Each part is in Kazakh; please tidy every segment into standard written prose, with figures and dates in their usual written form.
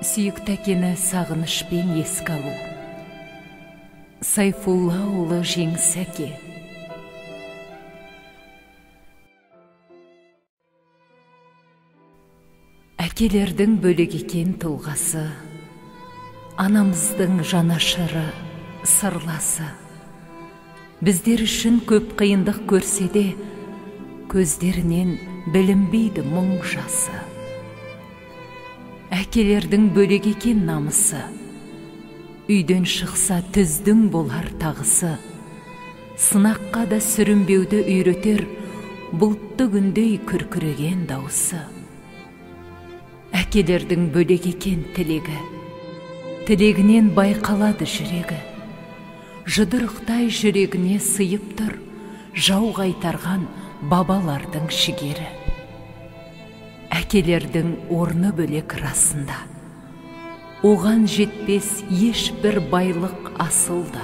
Сүйікті әкені сағынышпен еске алу. Сайфулла ұлы Жеңіс әке. Әкелердің бөлек екен тұлғасы, анамыздың жанашыры, сырласы. Біздер үшін көп қиындық көрсе де, көздерінен білінбейді мұң жасы. Әкелердің бөлек екен намысы, үйден шықса түздің болар тағысы. Сынаққа да сүрінбеуді үйретер, бұлтты күндей күркіреген даусы. Әкелердің бөлек екен тілегі, тілегінен байқалады жүрегі. Жұдырықтай жүрегіне сыйып тұр, жау қайтарған бабалардың шігері. Әкелердің орны бөлек расында, оған жетпес ешбір байлық асылда.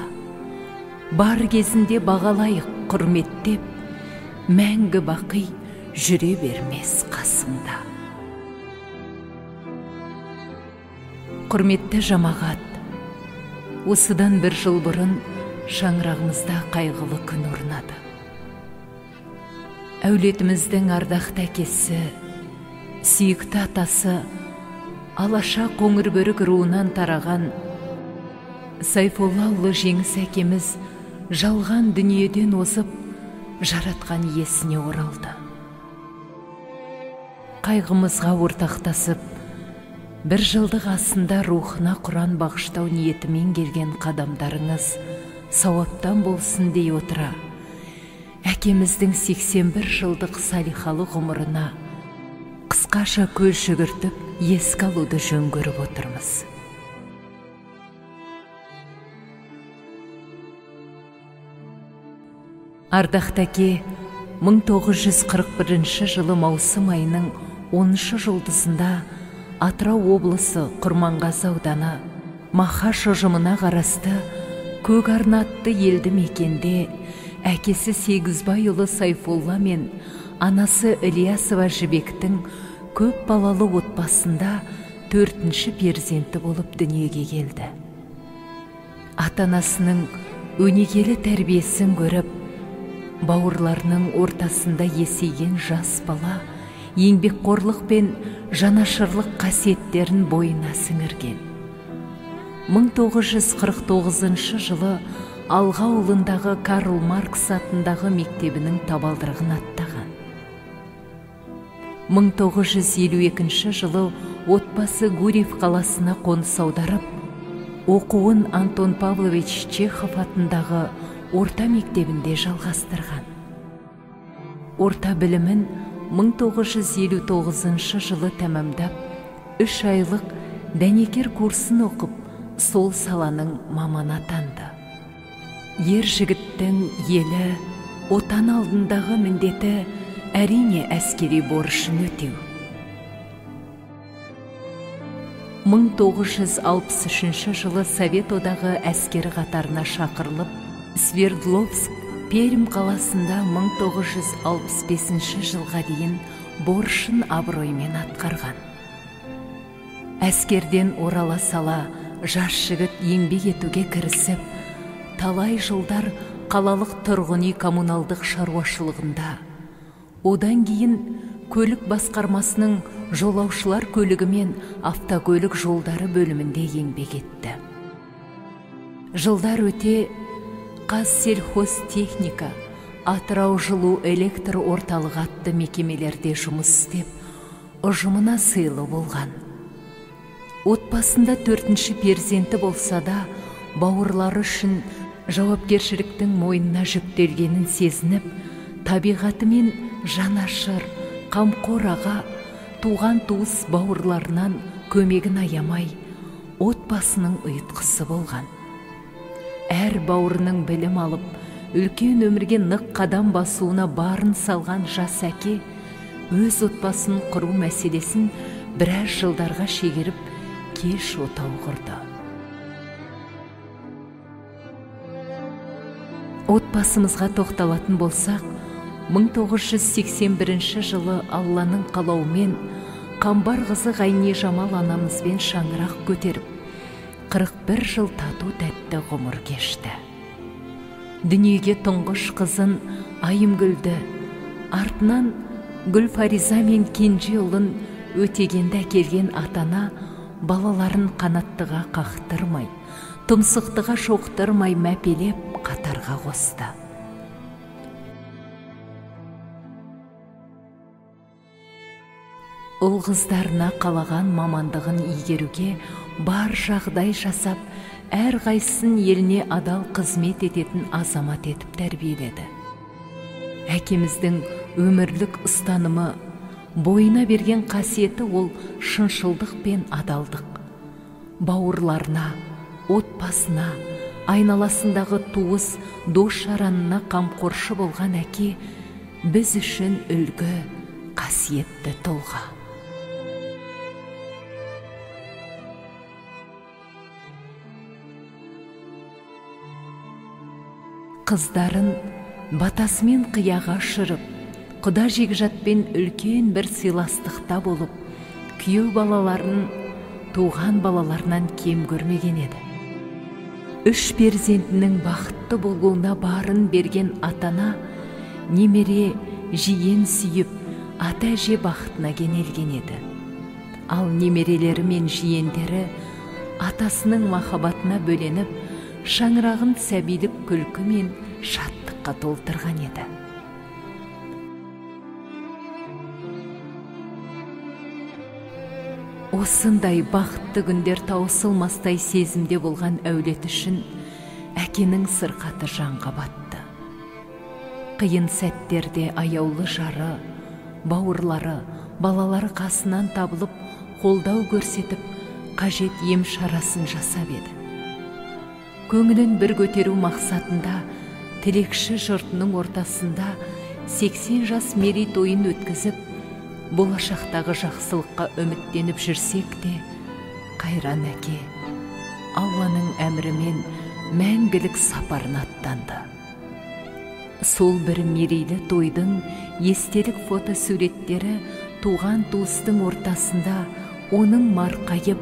Бар кезінде бағалайық құрметтеп, мәңгі бақи жүре бермес қасында. Құрметті жамағат, осыдан бір жыл бұрын шаңырағымызда қайғылы күн орнады. Әулетіміздің ардақты әкесі, сүйікті атасы, Алаша Қоңырбөрік руынан тараған Сайфулла ұлы Жеңіс әкеміз жалған дүниеден озып, жаратқан иесіне оралды. Қайғымызға ортақтасып, бір жылдық асында рухына Құран бағыштау ниетімен келген қадамдарыңыз сауаптан болсын дей отыра, әкеміздің 81 жылдық салихалы ғұмырына қысқаша көз жүгіртіп, еске алуды жөн көріп отырмыз. Ардақты әке 1941 жылы маусым айының 10 жұлдызында Атырау облысы Құрманғазы ауданы Махаш ұжымына қарасты Көк Арна атты елді мекенде әкесі Сегізбай ұлы Сайфулла мен анасы Ілиясова Жібектің көп балалы отбасында 4-ші перзенті болып дүниеге келді. Ата-анасының өнегелі тәрбиесін көріп, бауырларының ортасында есейген жас бала еңбекқорлық пен жанашырлық қасиеттерін бойына сіңірген. 1949 жылы Алға ауылындағы Карл Маркс атындағы мектебінің табалдырығын аттаған. 1952 жылы отбасы Гурьев қаласына қоныс аударып, оқуын Антон Павлович Чехов атындағы орта мектебінде жалғастырған. Орта білімін 1959 жылы тәмамдап, 3 айлық дәнекер курсын оқып, сол саланың маманы атанды. Ер жігіттің елі, отан алдындағы міндеті әрине әскери борышын өтеу. 1963 жылы Совет одағы әскері қатарына шақырылып, Свердловск, Пермь қаласында 1965 жылға дейін борышын абыроймен атқарған. Әскерден орала сала, жас жігіт еңбек етуге кірісіп, талай жылдар қалалық тұрғын үй коммуналдық шаруашылығында, одан кейін көлік басқармасының жолаушылар көлігі мен автокөлік жолдары бөлімінде еңбек етті. Жылдар өте Қазсельхозтехника, Атырау жылу электр орталығы атты мекемелерде жұмыс істеп, ұжымына сыйлы болған. Отбасында 4-ші перзенті болса да, бауырлары үшін жауапкершіліктің мойнына жүктелгенін сезініп, табиғатымен жанашыр, қамқор аға, туған туыс бауырларынан көмегін аямай, отбасының ұйытқысы болған. Әр бауырының білім алып, үлкен өмірге нық қадам басуына барын салған жас әке, өз отбасын құру мәселесін біраз жылдарға шегеріп, кеш отау құрды. Отбасымызға тоқталатын болсақ, 1981 жылы Алланың қалауымен Қамбар қызы Ғайни Жамал анамызбен шаңырақ көтеріп, 41 жыл тату тәтті ғұмыр кешті. Дүниеге тұңғыш қызын Айымгүлді, артынан Гүлфариза мен кенже ұлын Өтегенді әкелген атана балаларын қанаттыға қақтырмай, тұмсықтыға шоқтырмай мәпелеп қатарға қосты. Ұл қыздарына қалаған мамандығын игеруге бар жағдай жасап, әр қайсысын еліне адал қызмет ететін азамат етіп тәрбиеледі. Әкеміздің өмірлік ұстанымы, бойына берген қасиеті ол шыншылдық пен адалдық. Бауырларына, отбасына, айналасындағы туыс, дос-жаранына қамқоршы болған әке біз үшін үлгі, қасиетті тұлға. Қыздарын батасымен қияға шырып, құда жекжатпен үлкен бір сыйластықта болып, күйеу балаларын туған балаларынан кем көрмеген еді. 3 перзентінің бақытты болуына барын берген атана, немере жиен сүйіп, ата-әже бақытына кенелген еді. Ал немерелері мен жиендері атасының махаббатына бөленіп, шаңырағын сәбилік күлкі мен шаттыққа толтырған еді. Осындай бақытты күндер таусылмастай сезімде болған әулет үшін әкенің сырқаты жанға батты. Қиын сәттерде аяулы жары, бауырлары, балалары қасынан табылып, қолдау көрсетіп, қажет ем шарасын жасап еді. Көңілін бір көтеру мақсатында, тілекші жұртының ортасында 80 жас мерейтойын өткізіп, болашақтағы жақсылыққа үміттеніп жүрсек те, Қайран әке Алланың әмірімен мәңгілік сапарына аттанды. Сол бір мерейлі тойдың естелік фотосуреттері туған туыстың ортасында оның марқайып,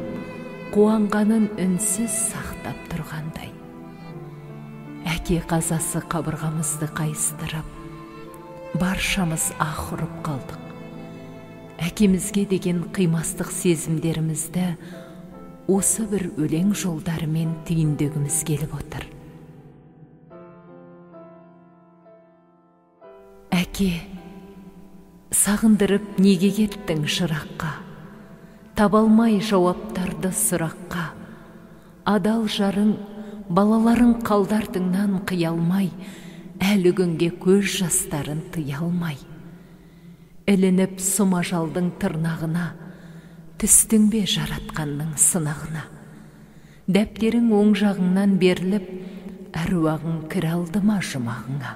қуанғанын үнсіз сақтап тұрғандай. Әке қазасы қабырғамызды қайыстырып, баршамыз аһ ұрып қалдық. Әкемізге деген қимастық сезімдерімізді осы бір өлең жолдарымен түйіндегіміз келіп отыр. Әке, сағындырып неге кеттің шыраққа? Табалмай жауаптарды сұраққа. Адал жарың, балаларың қалдартыңнан қиялмай, әлі күнге көз жастарын тыялмай. Ілініп сұмажалдың тырнағына, түстің бе жаратқанның сынағына. Дәптерің оң жағыңнан беріліп, әруағың кіре алды ма жұмағыңа.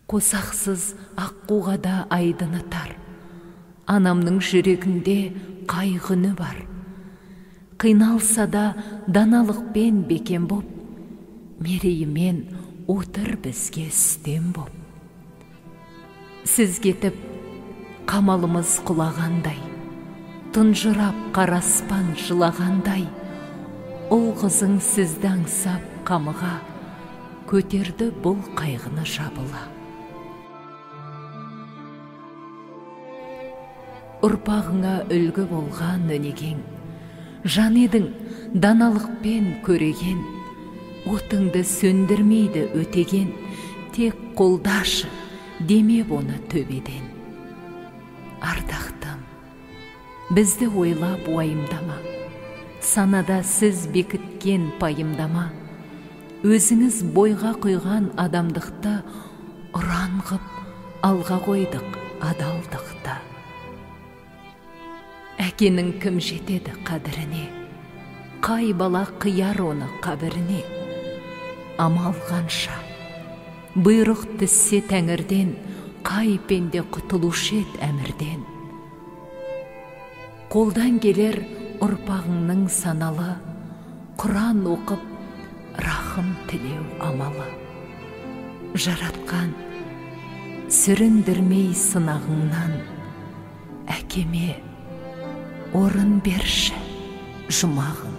Қосақсыз аққуға да айдыны тар, анамның жүрегінде қайғыны бар. Қиналса да даналықпен бекем боп, мерейімен отыр бізге үстем боп. Сіз кетіп, қамалымыз құлағандай, тұнжырап қараспан жылағандай, ұл қызың сізді аңсап қамыға, көтерді бұл қайғыны жабыла. Ұрпағыңа үлгі болған өнегең, жан едің даналықпен көреген, отыңды сөндірмейді өтеген, тек қолдашы, демеп оны төбеден. Ардақтым, бізді ойлап уайымдама, санада сіз бекіткен пайымдама, өзіңіз бойға құйған адамдықты ұран ғып алға қойдық адалдықты. Әкенің кім жетеді қадіріне, қай бала қияр оны қабіріне. Амал қанша, бұйрық түссе тәңірден, қай пенде құтылушы ед әмірден. Қолдан келер ұрпағыңның саналы, Құран оқып, рахым тілеу амалы. Жаратқан, сүріндірмей сынағыңнан, әке көкеме орын берші жұмағың.